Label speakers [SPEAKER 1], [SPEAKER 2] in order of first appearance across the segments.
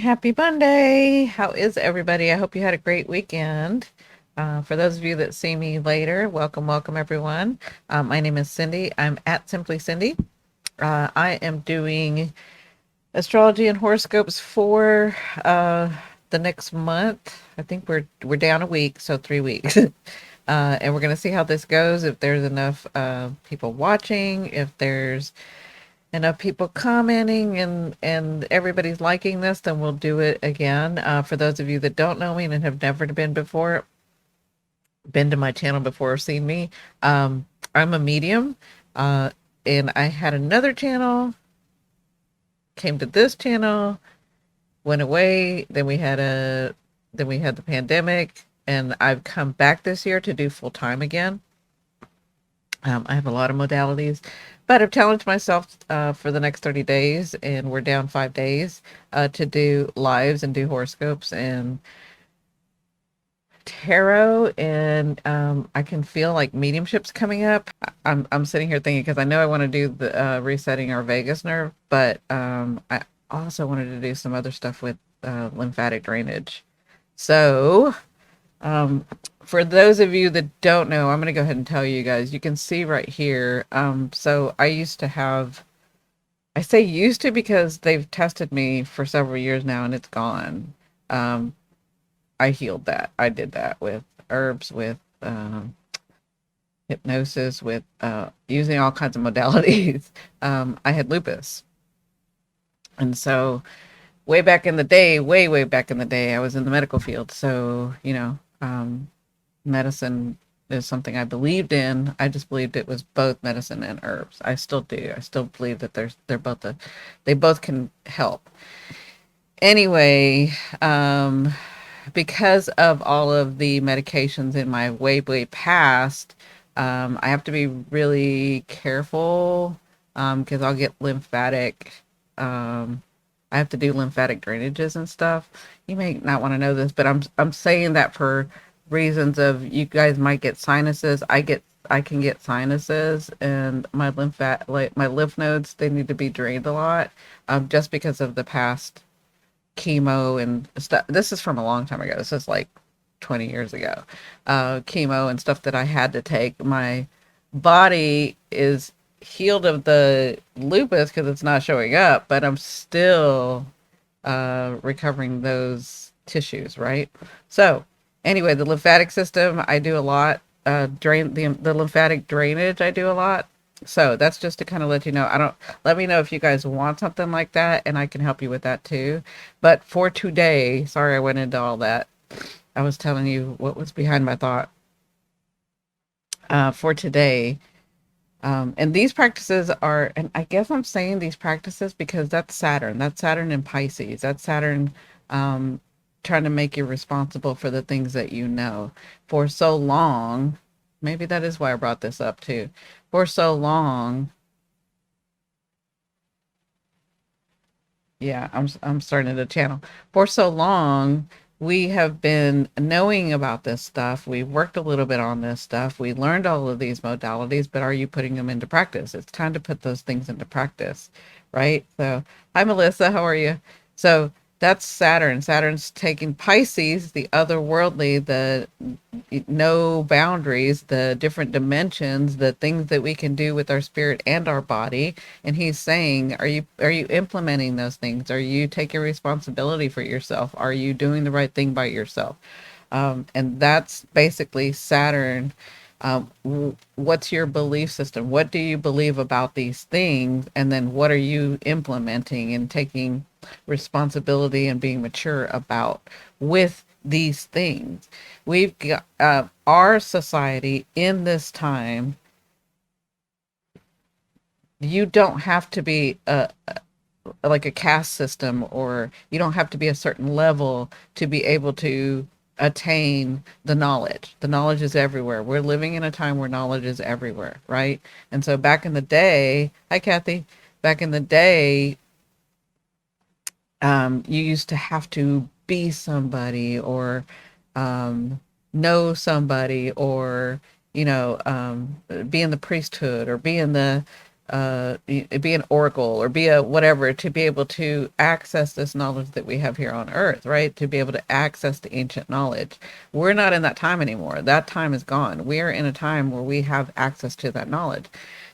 [SPEAKER 1] Happy Monday. How is everybody? I hope you had a great weekend. For those of you that see me later, welcome everyone. My name is Cindy. I'm at Simply Cindi. I am doing astrology and horoscopes for the next month. I think we're down a week, so 3 weeks. And we're going to see how this goes, if there's enough people watching, if there's enough people commenting and everybody's liking this, then we'll do it again. For those of you that don't know me and have never been to my channel before or seen me, I'm a medium, uh, and I had another channel, came to this channel, went away. Then we had the pandemic, and I've come back this year to do full time again. I have a lot of modalities, but I've challenged myself for the next 30 days, and we're down 5 days to do lives and do horoscopes and tarot. And I can feel like mediumship's coming up. I'm sitting here thinking, because I know I want to do the resetting our vagus nerve, but I also wanted to do some other stuff with lymphatic drainage. So um, for those of you that don't know, I'm going to go ahead and tell you guys. You can see right here. So I used to have, I say used to because they've tested me for several years now and it's gone. Um, I healed that. I did that with herbs, with hypnosis, with using all kinds of modalities. I had lupus. And so way back in the day, way back in the day, I was in the medical field. So, medicine is something I believed in. I just believed it was both medicine and herbs. I still do. I still believe that they both can help. Anyway, because of all of the medications in my way past, I have to be really careful because I'll get lymphatic. I have to do lymphatic drainages and stuff. You may not want to know this, but I'm saying that for reasons of you guys might get sinuses. I can get sinuses, and my lymph nodes, they need to be drained a lot, just because of the past chemo and stuff. This is from a long time ago. This is like 20 years ago. Chemo and stuff that I had to take. My body is healed of the lupus because it's not showing up, but I'm still recovering those tissues, right? So anyway, the lymphatic system, I do a lot. Drain the lymphatic drainage, I do a lot. So that's just to kind of let you know. I don't Let me know if you guys want something like that, and I can help you with that too. But for today, sorry I went into all that. I was telling you what was behind my thought. For today, and these practices are, and I guess I'm saying these practices because that's Saturn. That's Saturn in Pisces. That's Saturn trying to make you responsible for the things that you know. For so long, maybe that is why I brought this up too. For so long, yeah, I'm starting the channel. For so long, we have been knowing about this stuff. We worked a little bit on this stuff. We learned all of these modalities, but are you putting them into practice? It's time to put those things into practice, right? So, hi Melissa, how are you? So that's Saturn. Saturn's taking Pisces, the otherworldly, the no boundaries, the different dimensions, the things that we can do with our spirit and our body. And he's saying, are you implementing those things? Are you taking responsibility for yourself? Are you doing the right thing by yourself? And that's basically Saturn. What's your belief system? What do you believe about these things? And then what are you implementing and taking responsibility and being mature about with these things? We've got our society in this time. You don't have to be like a caste system, or you don't have to be a certain level to be able to attain the knowledge. The knowledge is everywhere. We're living in a time where knowledge is everywhere, right? And so back in the day, hi Kathy, back in the day, you used to have to be somebody, or know somebody, or be in the priesthood, or be in the be an oracle or be a whatever, to be able to access this knowledge that we have here on earth, right? To be able to access the ancient knowledge. We're not in that time anymore. That time is gone. We are in a time where we have access to that knowledge.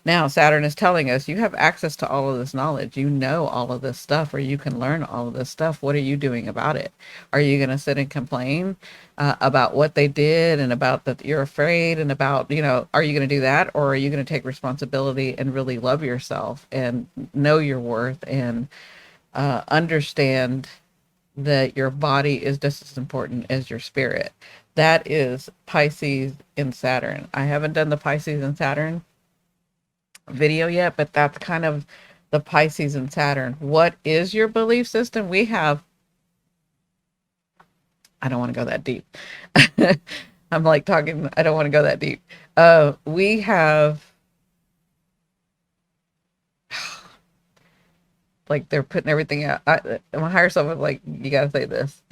[SPEAKER 1] Now, Saturn is telling us you have access to all of this knowledge. You know all of this stuff, or you can learn all of this stuff. What are you doing about it? Are you going to sit and complain about what they did and about that you're afraid and about, are you going to do that? Or are you going to take responsibility and really love yourself and know your worth and understand that your body is just as important as your spirit? That is Pisces in Saturn. I haven't done the Pisces and Saturn video yet, but that's kind of the Pisces and Saturn. What is your belief system? I don't want to go that deep. I'm like talking, I don't want to go that deep. We have, like, they're putting everything out. My higher self was like, you got to say this.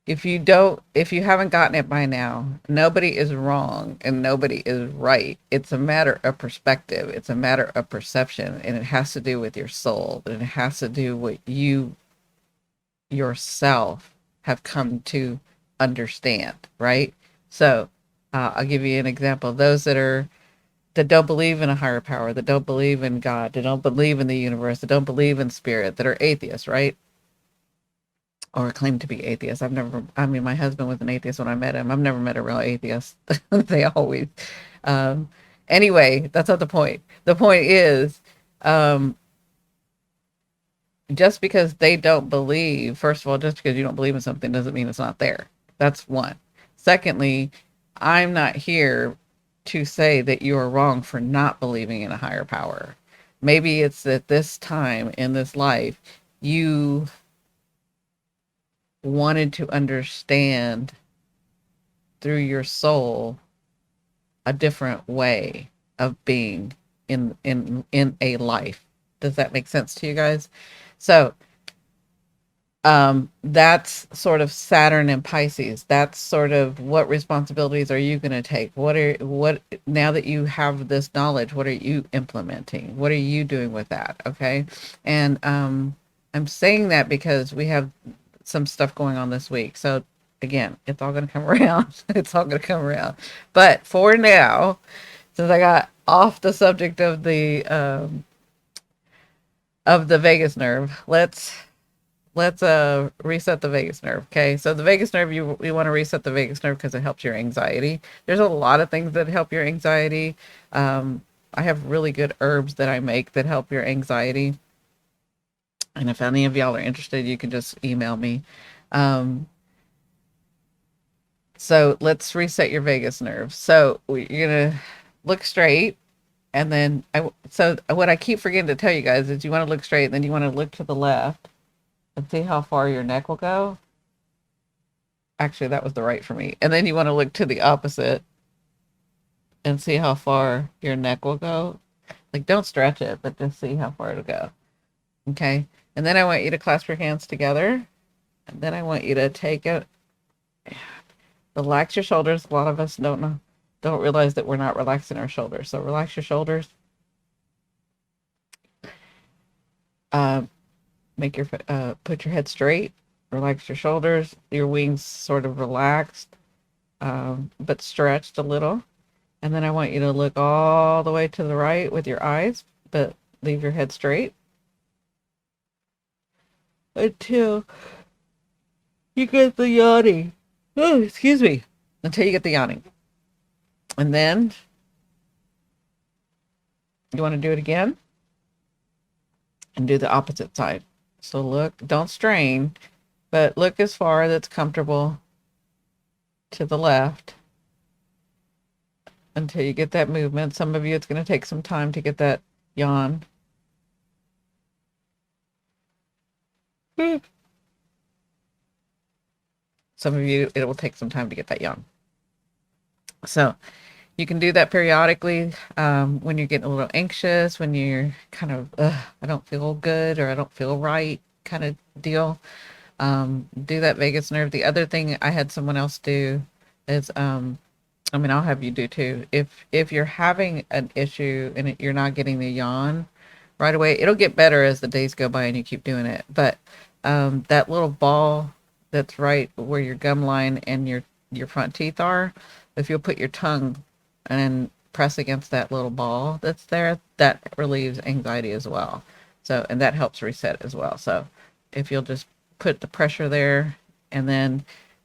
[SPEAKER 1] If you haven't gotten it by now, nobody is wrong and nobody is right. It's a matter of perspective. It's a matter of perception, and it has to do with your soul, and it has to do with you yourself have come to understand, right? So, I'll give you an example. Those that don't believe in a higher power, that don't believe in God, that don't believe in the universe, that don't believe in spirit, that are atheists, right? Or claim to be atheists. I mean, my husband was an atheist when I met him. I've never met a real atheist. They always, um, anyway, that's not the point. The point is, um, just because they don't believe, first of all, just because you don't believe in something doesn't mean it's not there. That's one. Secondly, I'm not here to say that you are wrong for not believing in a higher power. Maybe it's at this time in this life, you wanted to understand through your soul a different way of being in a life. Does that make sense to you guys? So that's sort of Saturn and Pisces. That's sort of, what responsibilities are you going to take? What now that you have this knowledge, what are you implementing? What are you doing with that? Okay. And I'm saying that because we have some stuff going on this week. So again, it's all going to come around. It's all going to come around. But for now, since I got off the subject of the vagus nerve, let's reset the vagus nerve. Okay, so the vagus nerve, you want to reset the vagus nerve because it helps your anxiety. There's a lot of things that help your anxiety. I have really good herbs that I make that help your anxiety, and if any of y'all are interested, you can just email me. So let's reset your vagus nerve. So you're gonna look straight, and then so what I keep forgetting to tell you guys is you want to look straight, and then you want to look to the left and see how far your neck will go. Actually, that was the right for me. And then you want to look to the opposite and see how far your neck will go. Like, don't stretch it, but just see how far it'll go. Okay. And then I want you to clasp your hands together. And then I want you to take it, relax your shoulders. A lot of us don't realize that we're not relaxing our shoulders. So relax your shoulders. Make your put your head straight. Relax your shoulders. Your wings sort of relaxed, but stretched a little. And then I want you to look all the way to the right with your eyes, but leave your head straight until you get the yawning. Oh, excuse me. Until you get the yawning. And then you want to do it again and do the opposite side. So look, don't strain, but look as far that's comfortable to the left until you get that movement. Some of you, it's going to take some time to get that yawn. Some of you, it will take some time to get that yawn. So you can do that periodically when you're getting a little anxious, when you're kind of, I don't feel good or I don't feel right kind of deal. Do that vagus nerve. The other thing I had someone else do is I mean, I'll have you do too. If you're having an issue and you're not getting the yawn right away, it'll get better as the days go by and you keep doing it. But that little ball that's right where your gum line and your front teeth are, if you'll put your tongue and press against that little ball that's there, that relieves anxiety as well. So, and that helps reset as well. So, if you'll just put the pressure there and then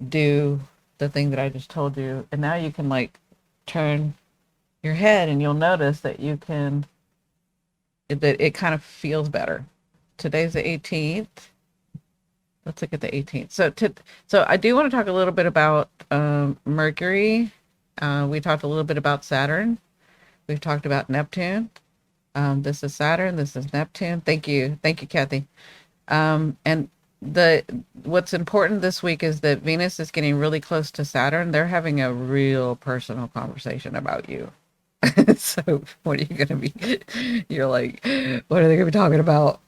[SPEAKER 1] do the thing that I just told you, and now you can like turn your head and you'll notice that you can that it kind of feels better. Today's the 18th. Let's look at the 18th. So I do want to talk a little bit about Mercury. We talked a little bit about Saturn. We've talked about Neptune. This is Saturn. This is Neptune. Thank you, Kathy. And the what's important this week is that Venus is getting really close to Saturn. They're having a real personal conversation about you. So what are you gonna be? You're like, what are they gonna be talking about?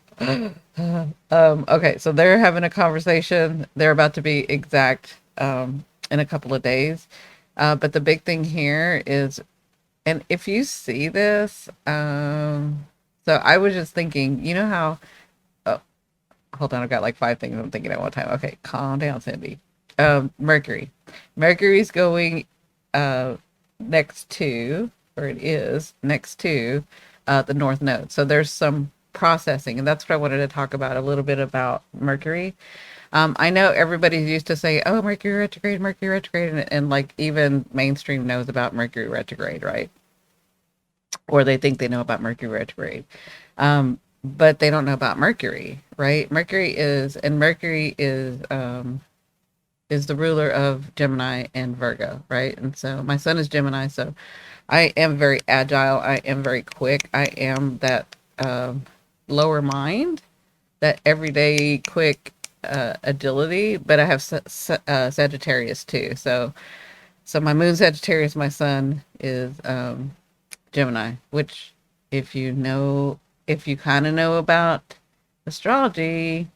[SPEAKER 1] Okay, so they're having a conversation. They're about to be exact in a couple of days. But the big thing here is, and if you see this, so I was just thinking, you know how, oh, hold on, I've got like five things I'm thinking at one time. Okay, calm down, Cindy. Mercury. Mercury's going uh next to, or it is next to the North Node. So there's some processing, and that's what I wanted to talk about a little bit about Mercury. I know everybody's used to say, "Oh, Mercury retrograde," and like even mainstream knows about Mercury retrograde, right? Or they think they know about Mercury retrograde, but they don't know about Mercury, right? Mercury is the ruler of Gemini and Virgo, right? And so my son is Gemini, so I am very agile. I am very quick. I am that lower mind, that everyday quick agility. But I have Sagittarius too. So my moon Sagittarius, my sun is Gemini. Which, if you know, if you kind of know about astrology,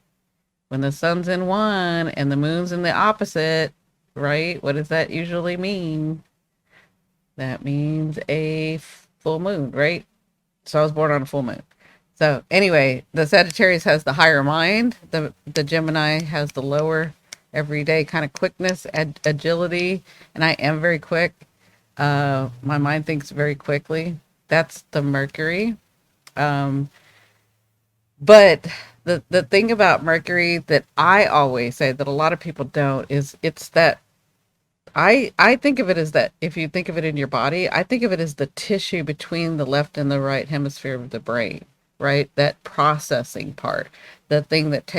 [SPEAKER 1] when the sun's in one and the moon's in the opposite, right? What does that usually mean? That means a full moon, right? So I was born on a full moon. So anyway, the Sagittarius has the higher mind. The Gemini has the lower everyday kind of quickness, agility, and I am very quick. My mind thinks very quickly. That's the Mercury. Um, but the thing about Mercury that I always say that a lot of people don't is it's that I think of it as that if you think of it in your body, I think of it as the tissue between the left and the right hemisphere of the brain, right? That processing part, the thing that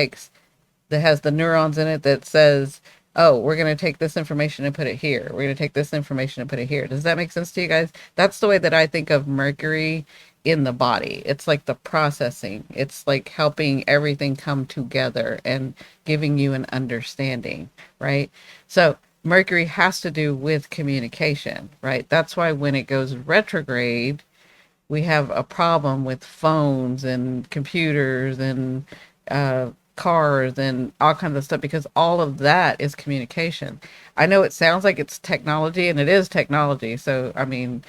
[SPEAKER 1] has the neurons in it that says, oh, we're going to take this information and put it here. We're going to take this information and put it here. Does that make sense to you guys? That's the way that I think of Mercury in the body. It's like the processing, it's like helping everything come together and giving you an understanding, right? So, Mercury has to do with communication, right? That's why when it goes retrograde, we have a problem with phones and computers and cars and all kinds of stuff because all of that is communication. I know it sounds like it's technology and it is technology. So I mean,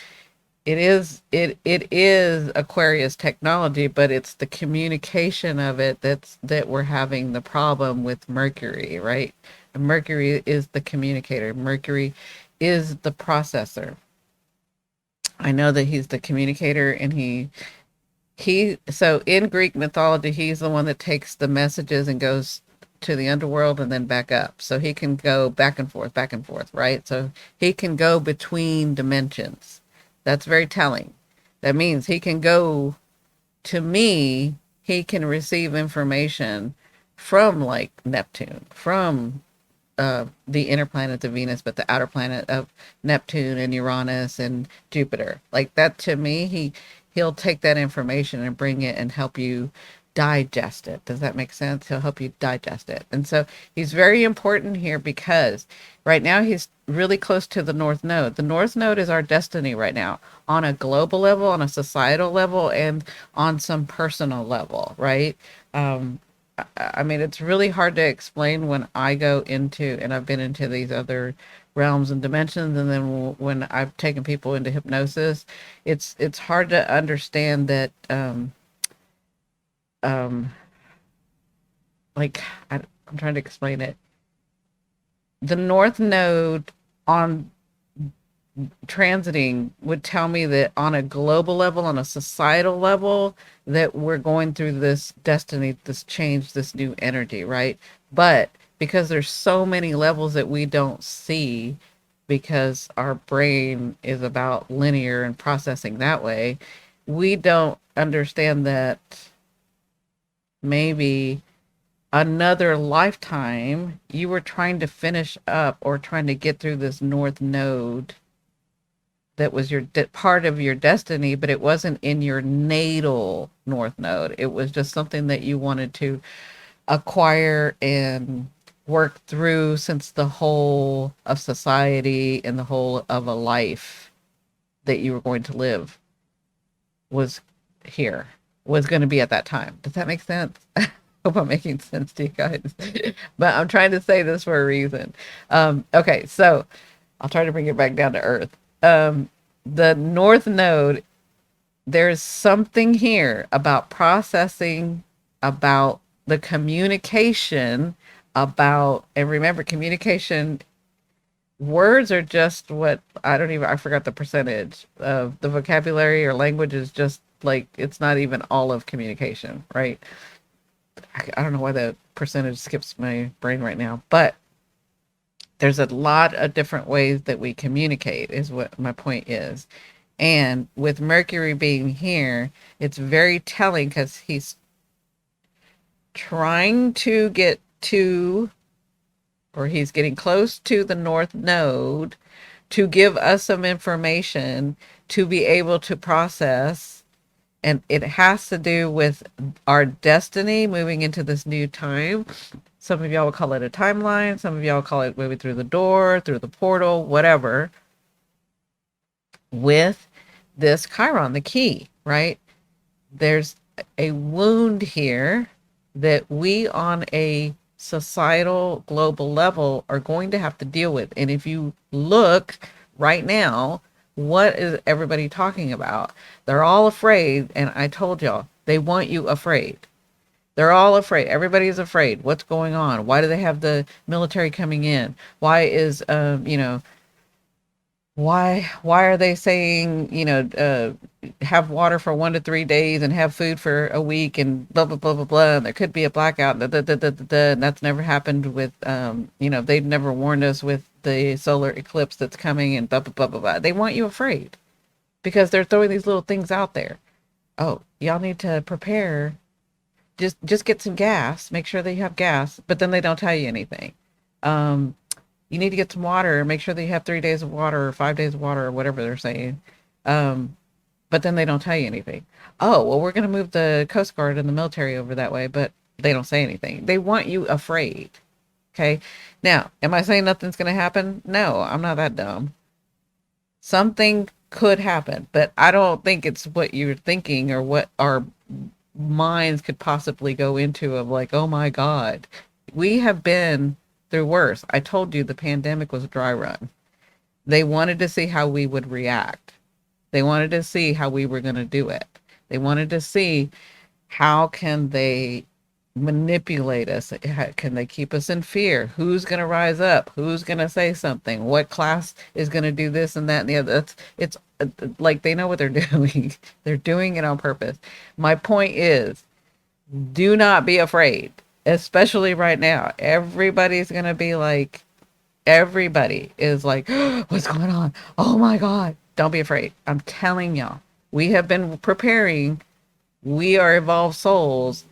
[SPEAKER 1] it is Aquarius technology, but it's the communication of it that we're having the problem with Mercury, right? Mercury is the communicator. Mercury is the processor. I know that he's the communicator and he so in Greek mythology he's the one that takes the messages and goes to the underworld and then back up. So he can go back and forth, right? So he can go between dimensions. That's very telling. That means he can go to me, he can receive information from like Neptune, from the inner planets of Venus, but the outer planet of Neptune and Uranus and Jupiter. Like that to me, he'll take that information and bring it and help you digest it. Does that make sense? He'll help you digest it. And so he's very important here because right now he's really close to the North Node. The North Node is our destiny right now on a global level, on a societal level, and on some personal level, right? I mean, it's really hard to explain when I go into, and I've been into these other realms and dimensions, and then when I've taken people into hypnosis, it's hard to understand that, um, like I'm trying to explain it. The North Node on transiting would tell me that on a global level, on a societal level, that we're going through this destiny, this change, this new energy, right? But because there's so many levels that we don't see, because our brain is about linear and processing that way, we don't understand that maybe another lifetime you were trying to finish up or trying to get through this North Node that was your part of your destiny, but it wasn't in your natal North Node. It was just something that you wanted to acquire and work through, since the whole of society and the whole of a life that you were going to live was here, was going to be at that time. Does that make sense? Hope I'm making sense to you guys. But I'm trying to say this for a reason. Okay, so I'll try to bring it back down to earth. The North Node, there's something here about processing, about the communication, about, and remember, communication, words are just what, I don't even, I forgot the percentage of the vocabulary, or language is just like, it's not even all of communication, right? I don't know why the percentage skips my brain right now, but there's a lot of different ways that we communicate, is what my point is. And with Mercury being here, it's very telling, because he's trying to get to, or he's getting close to the North Node to give us some information to be able to process. And it has to do with our destiny moving into this new time. Some of y'all will call it a timeline. Some of y'all call it moving through the door, through the portal, whatever. With this Chiron, the key, right? There's a wound here that we on a societal global level are going to have to deal with. And if you look right now, what is everybody talking about? They're all afraid. And I told y'all, they want you afraid. They're all afraid. Everybody's afraid. What's going on? Why do they have the military coming in? Why is, why are they saying, have water for 1 to 3 days and have food for a week and blah blah blah blah blah, and there could be a blackout, and that's never happened with, they've never warned us with the solar eclipse that's coming, and blah blah blah blah blah. They want you afraid because they're throwing these little things out there. Oh, y'all need to prepare. Just get some gas, make sure that you have gas, but then they don't tell you anything. um you need to get some water, make sure that you have 3 days of water or 5 days of water or whatever they're saying. um but then they don't tell you anything. Oh, well, we're going to move the Coast Guard and the military over that way, but they don't say anything. They want you afraid. Okay. Now, am I saying nothing's going to happen? No, I'm not that dumb. Something could happen, but I don't think it's what you're thinking or what our minds could possibly go into, of like, oh my God, we have been through worse. I told you the pandemic was a dry run. They wanted to see how we would react. They wanted to see how we were going to do it. They wanted to see how can they manipulate us? Can they keep us in fear? Who's going to rise up? Who's going to say something? What class is going to do this and that and the other? It's like they know what they're doing. They're doing it on purpose. My point is, do not be afraid, especially right now. Everybody's going to be like, everybody is like, what's going on? Oh my God. Don't be afraid. I'm telling y'all, we have been preparing. We are evolved souls.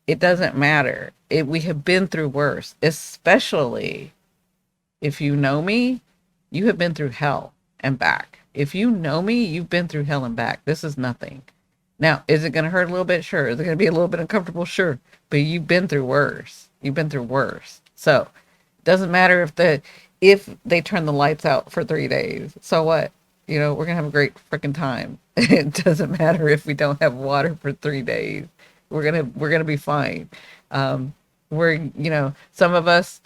[SPEAKER 1] It doesn't matter. We have been through worse, especially if you know me, you have been through hell and back. If you know me, you've been through hell and back. This is nothing. Now, is it going to hurt a little bit? Sure. Is it going to be a little bit uncomfortable? Sure. But you've been through worse. You've been through worse. So it doesn't matter if they turn the lights out for 3 days. So what? We're going to have a great freaking time. It doesn't matter if we don't have water for 3 days. we're gonna be fine. Um, some of us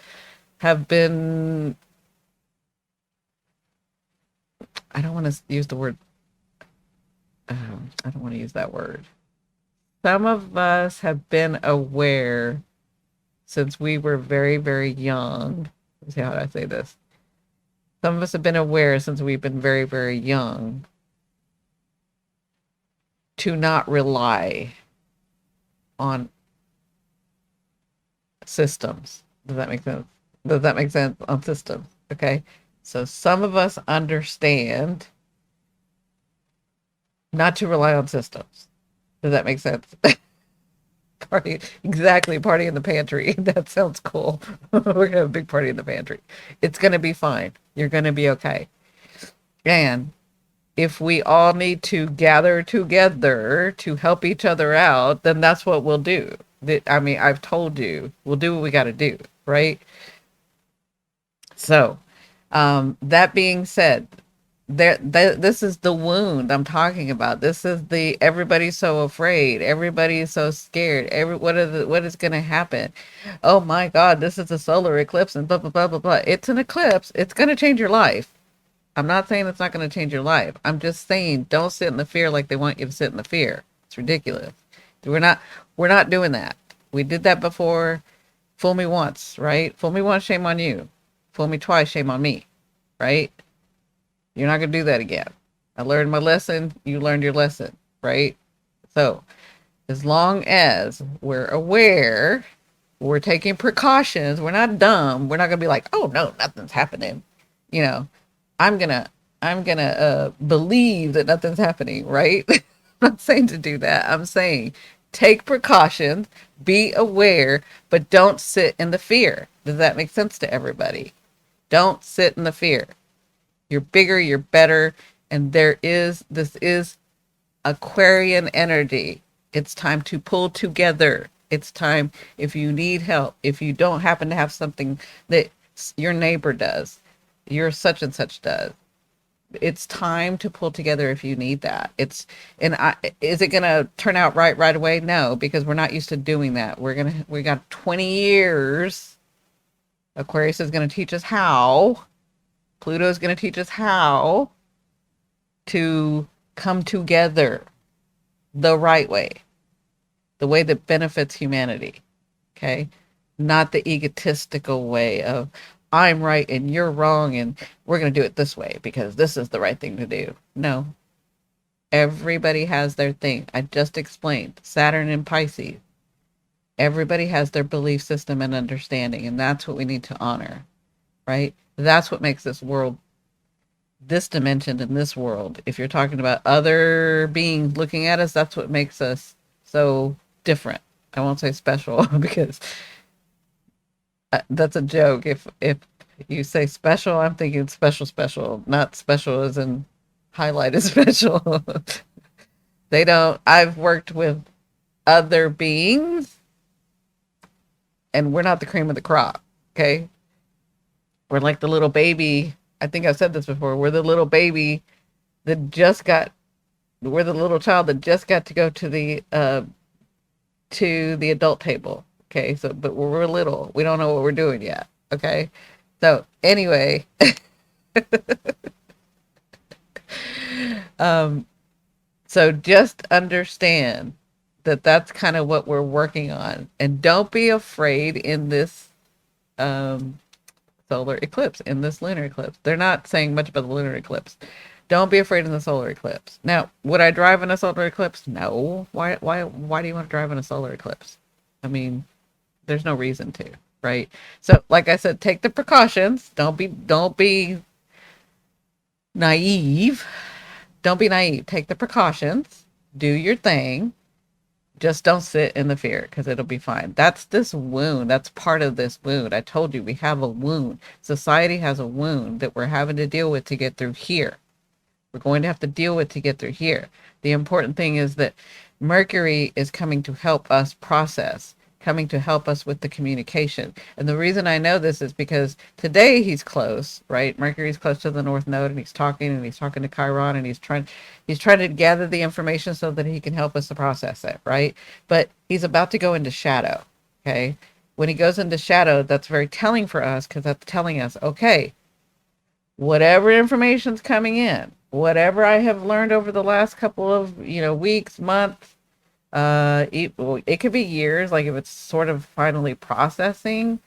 [SPEAKER 1] have been, I don't want to use the word, I don't want to use that word. Some of us have been aware since we were very, very young. Let's see, how do I say this? Some of us have been aware since we've been very, very young to not rely on systems. Does that make sense? Does that make sense on systems? Okay. So some of us understand not to rely on systems. Does that make sense? Party, exactly. Party in the pantry. That sounds cool. We're gonna have a big party in the pantry. It's gonna be fine. You're gonna be okay. And if we all need to gather together to help each other out, then that's what we'll do. I mean, I've told you, we'll do what we got to do, right? So, that being said, this is the wound I'm talking about. This is the everybody's so afraid, everybody's so scared. What is going to happen? Oh my God, this is a solar eclipse and blah blah blah blah blah. It's an eclipse. It's going to change your life. I'm not saying it's not going to change your life. I'm just saying don't sit in the fear like they want you to sit in the fear. It's ridiculous. We're not we're not doing that. We did that before. Fool me once, right? Fool me once, shame on you. Fool me twice, shame on me, right? You're not going to do that again. I learned my lesson. You learned your lesson, right? So as long as we're aware, we're taking precautions, we're not dumb. We're not going to be like, oh no, nothing's happening. You know, I'm gonna believe that nothing's happening, right? I'm not saying to do that. I'm saying take precautions, be aware, but don't sit in the fear. Does that make sense to everybody? Don't sit in the fear. You're bigger, you're better, and this is Aquarian energy. It's time to pull together. It's time, if you need help, if you don't happen to have something that your neighbor does, your such and such does, it's time to pull together if you need that. Is it gonna turn out right away? No, because we're not used to doing that. We got 20 years. Aquarius is gonna teach us how. Pluto is gonna teach us how to come together the right way, the way that benefits humanity. Okay, not the egotistical way of I'm right and you're wrong and we're going to do it this way because this is the right thing to do. No, everybody has their thing. I just explained Saturn and Pisces. Everybody has their belief system and understanding, and that's what we need to honor, right? That's what makes this world, this dimension in this world. If you're talking about other beings looking at us, that's what makes us so different. I won't say special because that's a joke. If you say special, I'm thinking special, not special as in highlighted special. They don't. I've worked with other beings, and we're not the cream of the crop. Okay, we're like the little baby. I think I've said this before. We're the little baby that just got. We're the little child that just got to go to the adult table. Okay, so but we're little. We don't know what we're doing yet. Okay, so anyway, so just understand that that's kind of what we're working on, and don't be afraid in this um, solar eclipse, in this lunar eclipse. They're not saying much about the lunar eclipse. Don't be afraid in the solar eclipse. Now, would I drive in a solar eclipse? No. Why do you want to drive in a solar eclipse? I mean, there's no reason to, right? So, like I said, take the precautions. Don't be naive. Don't be naive. Take the precautions. Do your thing. Just don't sit in the fear because it'll be fine. That's this wound. That's part of this wound. I told you we have a wound. Society has a wound that we're having to deal with to get through here. We're going to have to deal with to get through here. The important thing is that Mercury is coming to help us process. coming to help us with the communication. And the reason I know this is because today he's close, right? Mercury's close to the North Node, and he's talking to Chiron, and he's trying to gather the information so that he can help us to process it, right? But he's about to go into shadow. Okay. When he goes into shadow, that's very telling for us because that's telling us, okay, whatever information's coming in, whatever I have learned over the last couple of, weeks, months, it could be years, like if it's sort of finally processing,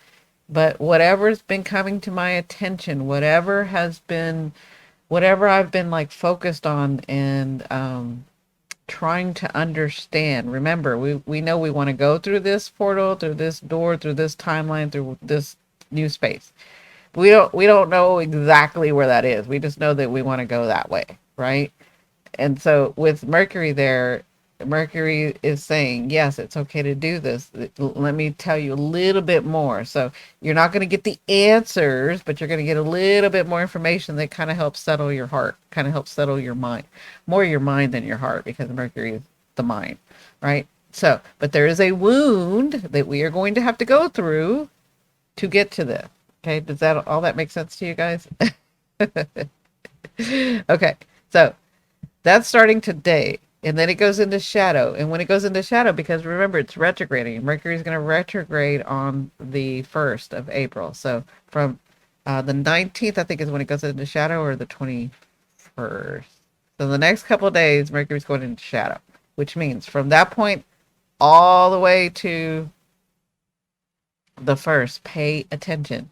[SPEAKER 1] but whatever's been coming to my attention, whatever I've been like focused on and trying to understand. Remember, we know we want to go through this portal, through this door, through this timeline, through this new space. We don't know exactly where that is. We just know that we want to go that way, right? And so with Mercury there, Mercury is saying, yes, it's okay to do this. Let me tell you a little bit more. So you're not going to get the answers, but you're going to get a little bit more information that kind of helps settle your heart, kind of helps settle your mind, more your mind than your heart, because Mercury is the mind, right? So, but there is a wound that we are going to have to go through to get to this. Okay. Does that all that make sense to you guys? Okay. So that's starting today. And then it goes into shadow. And when it goes into shadow, because remember, it's retrograding. Mercury is going to retrograde on the 1st of April. So from the 19th, I think, is when it goes into shadow, or the 21st. So the next couple of days, Mercury's going into shadow, which means from that point all the way to the 1st, pay attention.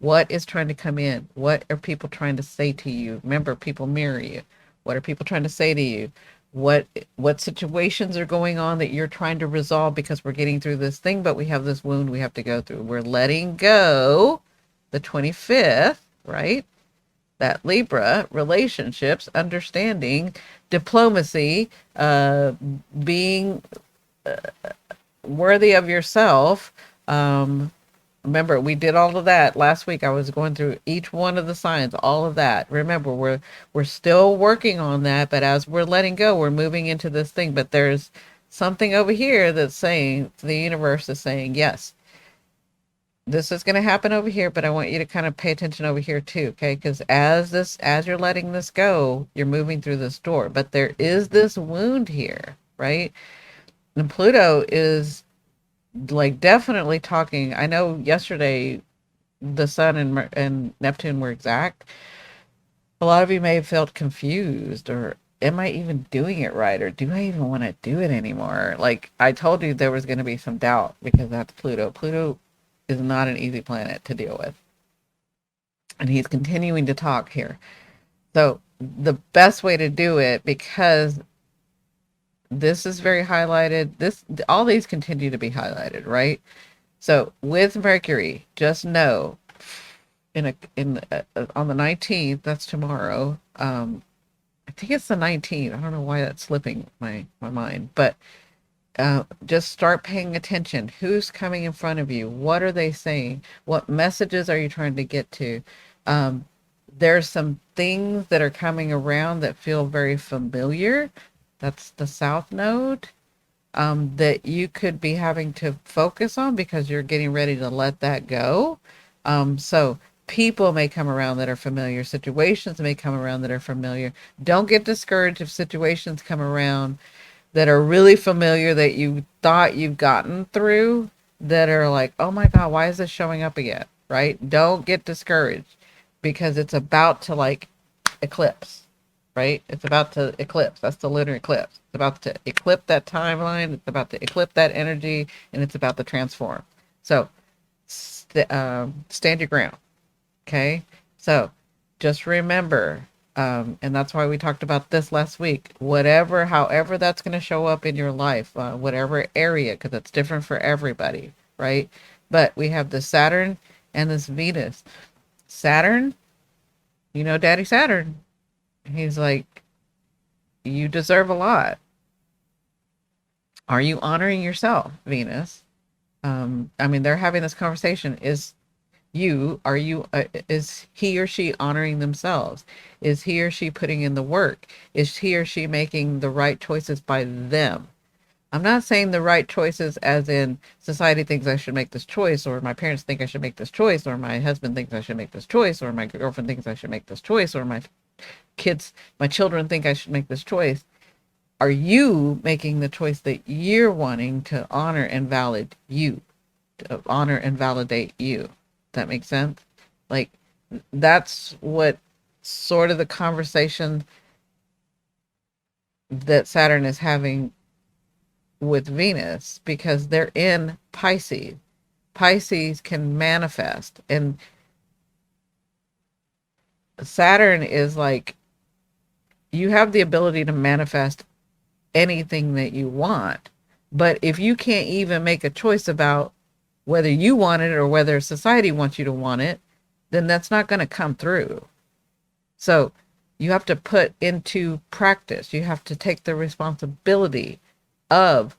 [SPEAKER 1] What is trying to come in? What are people trying to say to you? Remember, people mirror you. What are people trying to say to you? What situations are going on that you're trying to resolve, because we're getting through this thing, but we have this wound we have to go through. We're letting go the 25th, right? That Libra, relationships, understanding, diplomacy, being worthy of yourself. Remember, we did all of that last week. I was going through each one of the signs, all of that. Remember, we're still working on that, but as we're letting go, we're moving into this thing. But there's something over here that's saying, the universe is saying, yes, this is going to happen over here, but I want you to kind of pay attention over here too, okay? Because as you're letting this go, you're moving through this door. But there is this wound here, right? And Pluto is like definitely talking. I know yesterday the sun and Neptune were exact. A lot of you may have felt confused, or am I even doing it right, or do I even want to do it anymore? Like I told you, there was going to be some doubt because that's Pluto. Pluto is not an easy planet to deal with, and he's continuing to talk here. So the best way to do it, because this is very highlighted, all these continue to be highlighted, right? So with Mercury, just know on the 19th, that's tomorrow. I think it's the 19th. I don't know why that's slipping my mind, but just start paying attention. Who's coming in front of you? What are they saying? What messages are you trying to get to? There's some things that are coming around that feel very familiar. That's the South Node, that you could be having to focus on because you're getting ready to let that go. So people may come around that are familiar. Situations may come around that are familiar. Don't get discouraged if situations come around that are really familiar, that you thought you've gotten through, that are like, oh my God, why is this showing up again? Right? Don't get discouraged, because it's about to like eclipse, right? It's about to eclipse. That's the lunar eclipse. It's about to eclipse that timeline. It's about to eclipse that energy, and it's about to transform. So stand your ground. Okay. So just remember, and that's why we talked about this last week, however that's going to show up in your life, whatever area, because it's different for everybody, right? But we have the Saturn and this Venus. Saturn, Daddy Saturn, he's like, you deserve a lot. Are you honoring yourself, Venus? They're having this conversation. Is he or she honoring themselves? Is he or she putting in the work? Is he or she making the right choices by them? I'm not saying the right choices as in society thinks I should make this choice, or my parents think I should make this choice, or my husband thinks I should make this choice, or my girlfriend thinks I should make this choice, or my children think I should make this choice. Are you making the choice that you're wanting to honor and validate you, to honor and validate you? Does that make sense? Like, that's what sort of the conversation that Saturn is having with Venus, because they're in Pisces. Pisces can manifest, and Saturn is like, you have the ability to manifest anything that you want. But if you can't even make a choice about whether you want it or whether society wants you to want it, then that's not going to come through. So you have to put into practice, you have to take the responsibility of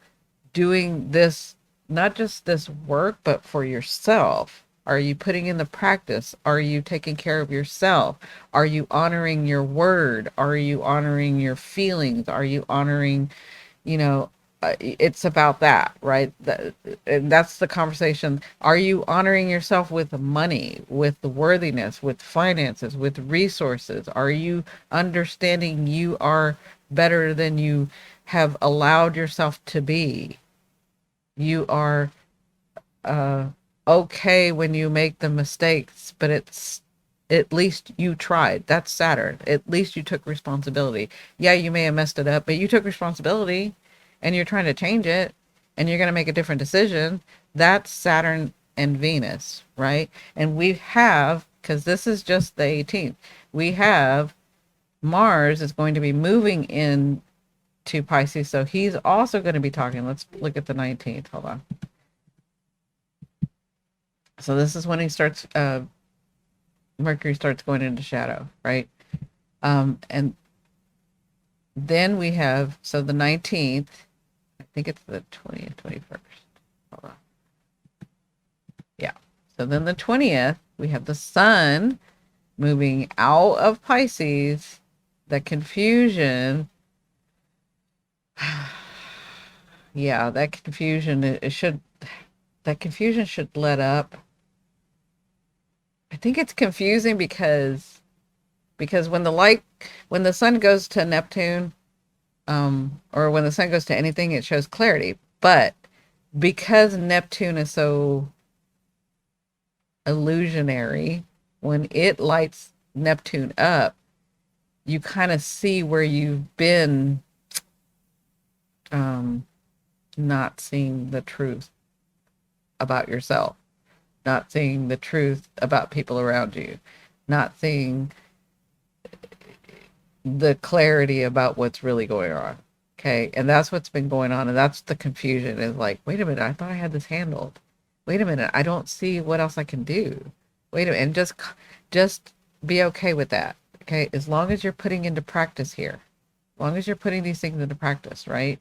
[SPEAKER 1] doing this, not just this work, but for yourself. Are you putting in the practice? Are you taking care of yourself? Are you honoring your word? Are you honoring your feelings? Are you honoring, you know, it's about that, right? And that's the conversation. Are you honoring yourself with money, with the worthiness, with finances, with resources? Are you understanding you are better than you have allowed yourself to be? You are uh, okay when you make the mistakes, but it's, at least you tried. That's Saturn. At least you took responsibility. Yeah, you may have messed it up, but you took responsibility and you're trying to change it and you're going to make a different decision. That's Saturn and Venus, right? And we have, because this is just the 18th, we have Mars is going to be moving in to Pisces. So he's also going to be talking. Let's look at the 19th. Hold on. So this is when he starts, Mercury starts going into shadow, right? And then we have, so the 19th, I think it's the 20th, 21st. Hold on. Yeah. So then the 20th, we have the sun moving out of Pisces. The confusion, yeah, that confusion, that confusion should let up. I think it's confusing because when the sun goes to Neptune, or when the sun goes to anything, it shows clarity. But because Neptune is so illusionary, when it lights Neptune up, you kind of see where you've been, um, not seeing the truth about yourself, not seeing the truth about people around you, not seeing the clarity about what's really going on. Okay. And that's what's been going on. And that's the confusion, is like, wait a minute, I thought I had this handled. Wait a minute, I don't see what else I can do. Wait a minute, and just be okay with that. Okay. As long as you're putting into practice here, as long as you're putting these things into practice, right?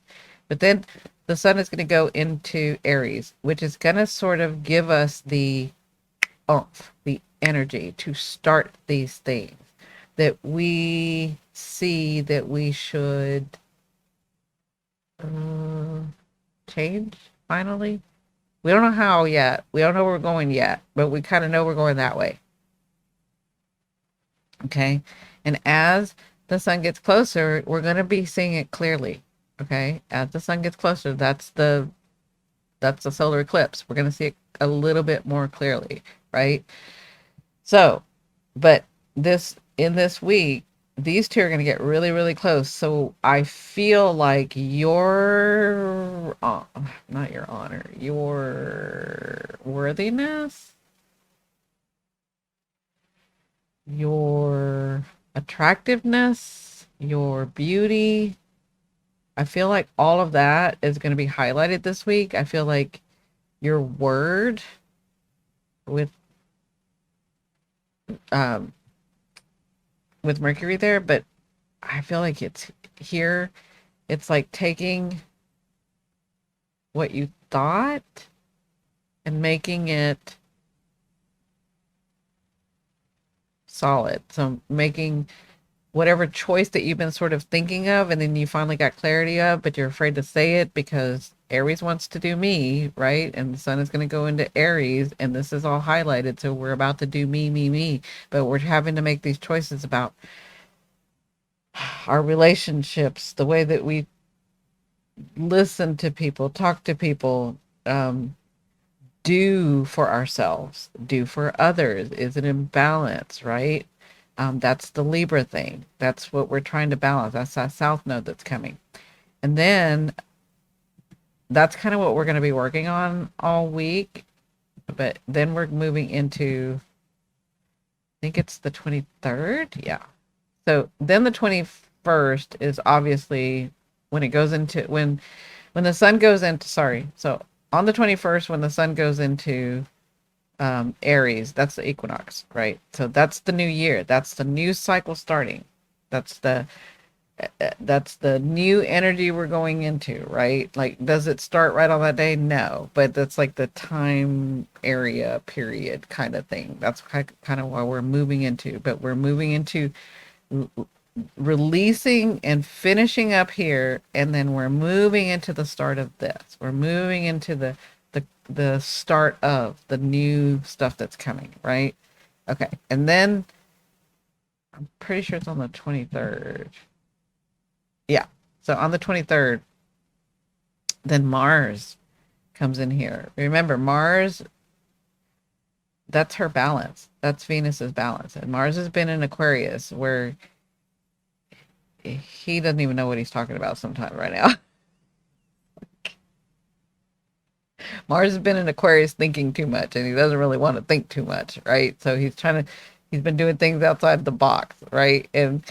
[SPEAKER 1] But then the sun is going to go into Aries, which is going to sort of give us the oomph, the energy to start these things that we see that we should uh, change finally. We don't know how yet. We don't know where we're going yet, but we kind of know we're going that way. Okay. And as the sun gets closer, we're going to be seeing it clearly. Okay. As the sun gets closer, that's the solar eclipse. We're going to see it a little bit more clearly, right? So, but in this week, these two are going to get really, really close. So I feel like your, not your honor, your worthiness, your attractiveness, your beauty, I feel like all of that is going to be highlighted this week. I feel like your word with um with Mercury there, but I feel like it's here. It's like taking what you thought and making it solid. So making whatever choice that you've been sort of thinking of and then you finally got clarity of, but you're afraid to say it because Aries wants to do me, right? And the sun is going to go into Aries and this is all highlighted. So we're about to do me, me, me, but we're having to make these choices about our relationships, the way that we listen to people, talk to people, um, do for ourselves, do for others. Is it in balance, right? That's the Libra thing. That's what we're trying to balance. That's that South Node that's coming. And then that's kind of what we're going to be working on all week. But then we're moving into, I think it's the 23rd. Yeah. So then the 21st is obviously when it goes into, when the sun goes into, sorry. So on the 21st, when the sun goes into Aries, that's the equinox, right? So that's the new year. That's the new cycle starting. That's the that's the new energy we're going into, right? Like, does it start right on that day? No, but that's like the time area period kind of thing. That's kind of what we're moving into, but we're moving into releasing and finishing up here, and then we're moving into the start of this. We're moving into the start of the new stuff that's coming, right? Okay, and then I'm pretty sure it's on the 23rd. Yeah. So on the 23rd, then Mars comes in here. Remember, Mars, that's her balance. That's Venus's balance. And Mars has been in Aquarius where he doesn't even know what he's talking about sometime right now. Mars has been in Aquarius thinking too much and he doesn't really want to think too much, right? So he's been doing things outside the box, right? And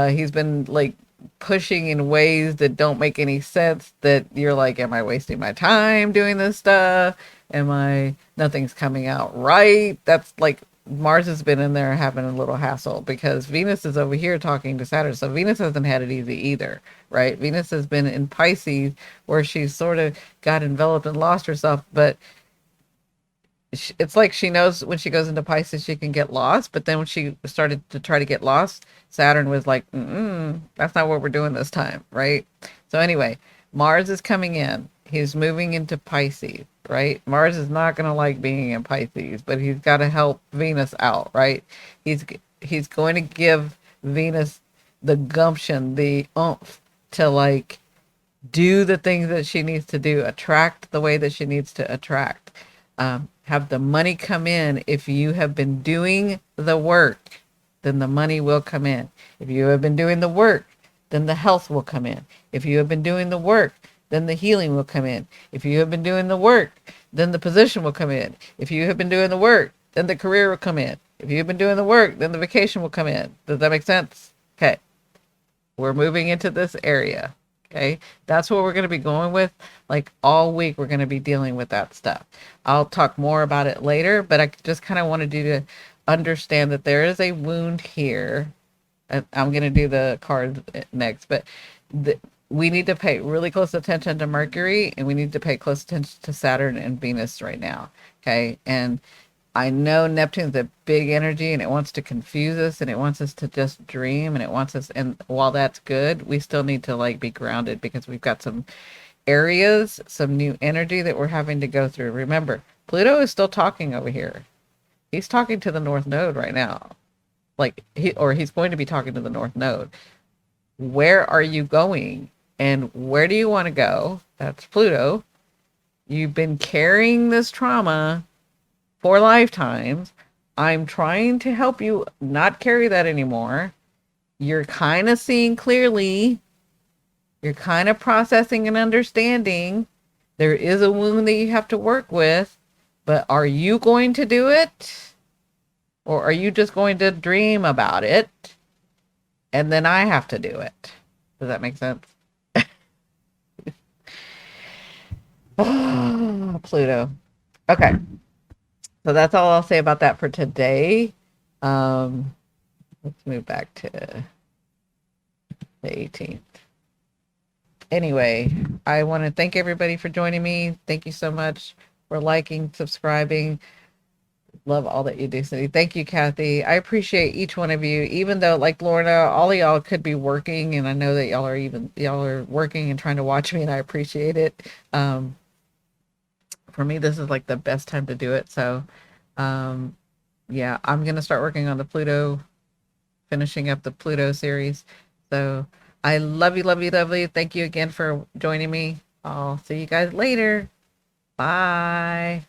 [SPEAKER 1] he's been like pushing in ways that don't make any sense, that you're like, am I wasting my time doing this stuff? Nothing's coming out right? That's like Mars has been in there having a little hassle because Venus is over here talking to Saturn. So Venus hasn't had it easy either, right? Venus has been in Pisces where she's sort of got enveloped and lost herself, but it's like she knows when she goes into Pisces she can get lost, but then when she started to try to get lost, Saturn was like, that's not what we're doing this time, right? So anyway, Mars is coming in. He's moving into Pisces, right? Mars is not going to like being in Pisces, but he's got to help Venus out, right? He's he's going to give Venus the gumption, the oomph to like do the things that she needs to do, attract the way that she needs to attract, have the money come in. If you have been doing the work, then the money will come in. If you have been doing the work, then the health will come in. If you have been doing the work, then the healing will come in. If you have been doing the work, then the position will come in. If you have been doing the work, then the career will come in. If you've been doing the work, then the vacation will come in. Does that make sense? Okay. We're moving into this area. Okay. That's what we're going to be going with. Like all week, we're going to be dealing with that stuff. I'll talk more about it later, but I just kind of wanted you to understand that there is a wound here. I'm going to do the card next, but we need to pay really close attention to Mercury and we need to pay close attention to Saturn and Venus right now. Okay. And I know Neptune's a big energy and it wants to confuse us and it wants us to just dream and it wants us, and while that's good, we still need to like be grounded because we've got some areas, some new energy that we're having to go through. Remember, Pluto is still talking over here. He's talking to the North Node right now. He's going to be talking to the North Node. Where are you going? And where do you want to go? That's Pluto. You've been carrying this trauma for lifetimes. I'm trying to help you not carry that anymore. You're kind of seeing clearly. You're kind of processing and understanding. There is a wound that you have to work with, but are you going to do it? Or are you just going to dream about it? And then I have to do it. Does that make sense? Pluto. Okay. So that's all I'll say about that for today. Let's move back to the 18th. Anyway, I want to thank everybody for joining me. Thank you so much for liking, subscribing. Love all that you do, Cindy. Thank you, Kathy. I appreciate each one of you, even though, like Lorna, all of y'all could be working, and I know that y'all are working and trying to watch me, and I appreciate it. Um, for me, this is like the best time to do it. So, um, yeah, I'm gonna start working on the Pluto, finishing up the Pluto series. So, I love you, love you, love you. Thank you again for joining me. I'll see you guys later. Bye.